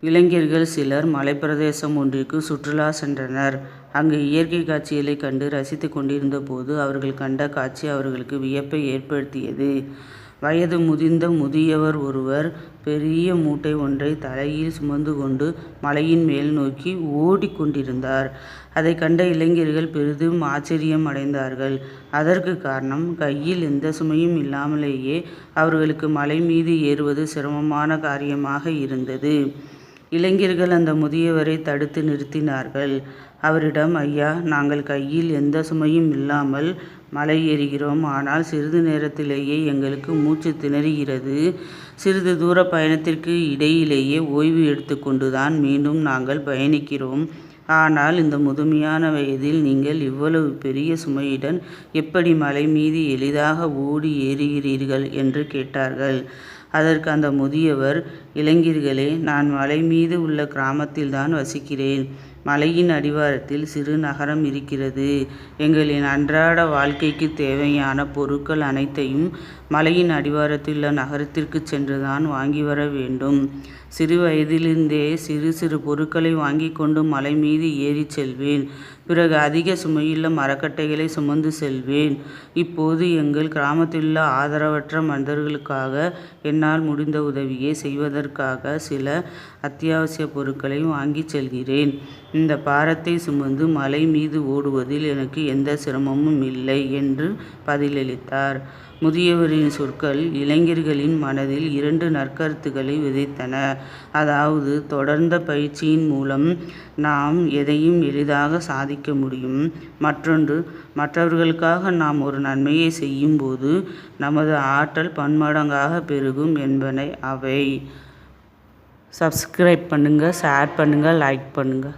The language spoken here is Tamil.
இளைஞர்கள் சிலர் மலைப்பிரதேசம் ஒன்றிற்கு சுற்றுலா சென்றனர். அங்கு இயற்கை காட்சிகளைக் கண்டு ரசித்துக் கொண்டிருந்த போது அவர்கள் கண்ட காட்சி அவர்களுக்கு வியப்பை ஏற்படுத்தியது. வயது முதிர்ந்த முதியவர் ஒருவர் பெரிய மூட்டை ஒன்றை தலையில் சுமந்து கொண்டு மலையின் மேல் நோக்கி ஓடிக் கொண்டிருந்தார். அதைக் கண்ட இளைஞர்கள் பெரிதும் ஆச்சரியம் அடைந்தார்கள். அதற்கு காரணம், கையில் எந்த சுமையும் இல்லாமலேயே அவர்களுக்கு மலை மீது ஏறுவது சிரமமான காரியமாக இருந்தது. இளைஞர்கள் அந்த முதியவரை தடுத்து நிறுத்தினார்கள். அவரிடம், ஐயா, நாங்கள் கையில் எந்த சுமையும் இல்லாமல் மலை ஏறுகிறோம். ஆனால் சிறிது நேரத்திலேயே எங்களுக்கு மூச்சு திணறுகிறது. சிறிது தூர பயணத்திற்கு இடையிலேயே ஓய்வு எடுத்துக்கொண்டுதான் மீண்டும் நாங்கள் பயணிக்கிறோம். ஆனால் இந்த முதுமையான வயதில் நீங்கள் இவ்வளவு பெரிய சுமையுடன் எப்படி மலை மீது எளிதாக ஓடி ஏறுகிறீர்கள் என்று கேட்டார்கள். அதற்கு அந்த முதியவர், இளைஞர்களே, நான் மலை மீது உள்ள கிராமத்தில்தான் வசிக்கிறேன். மலையின் அடிவாரத்தில் சிறு நகரம் இருக்கிறது. எங்களின் அன்றாட வாழ்க்கைக்கு தேவையான பொருட்கள் அனைத்தையும் மலையின் அடிவாரத்திலுள்ள நகரத்திற்கு சென்றுதான் வாங்கி வர வேண்டும். சிறு வயதிலிருந்தே சிறு சிறு பொருட்களை வாங்கி கொண்டு மலை மீது ஏறிச் செல்வேன். பிறகு அதிக சுமையுள்ள மரக்கட்டைகளை சுமந்து செல்வேன். இப்போது எங்கள் கிராமத்திலுள்ள ஆதரவற்ற மனிதர்களுக்காக என்னால் முடிந்த உதவியை செய்வதற்காக சில அத்தியாவசிய பொருட்களை வாங்கிச் செல்கிறேன். இந்த பாரத்தை சுமந்து மலை மீது ஓடுவதில் எனக்கு எந்த சிரமமும் இல்லை என்று பதிலளித்தார். முதியவரின் சொற்கள் இளைஞர்களின் மனதில் 2 நற்கருத்துக்களை விதைத்தன. அதாவது, தொடர்ந்த பயிற்சியின் மூலம் நாம் எதையும் எளிதாக சாதிக்க முடியும். மற்றொன்று, மற்றவர்களுக்காக நாம் ஒரு நன்மையை செய்யும்போது நமது ஆற்றல் பன்மடங்காக பெருகும் என்பன அவை. சப்ஸ்கிரைப் பண்ணுங்க, ஷேர் பண்ணுங்க, லைக் பண்ணுங்க.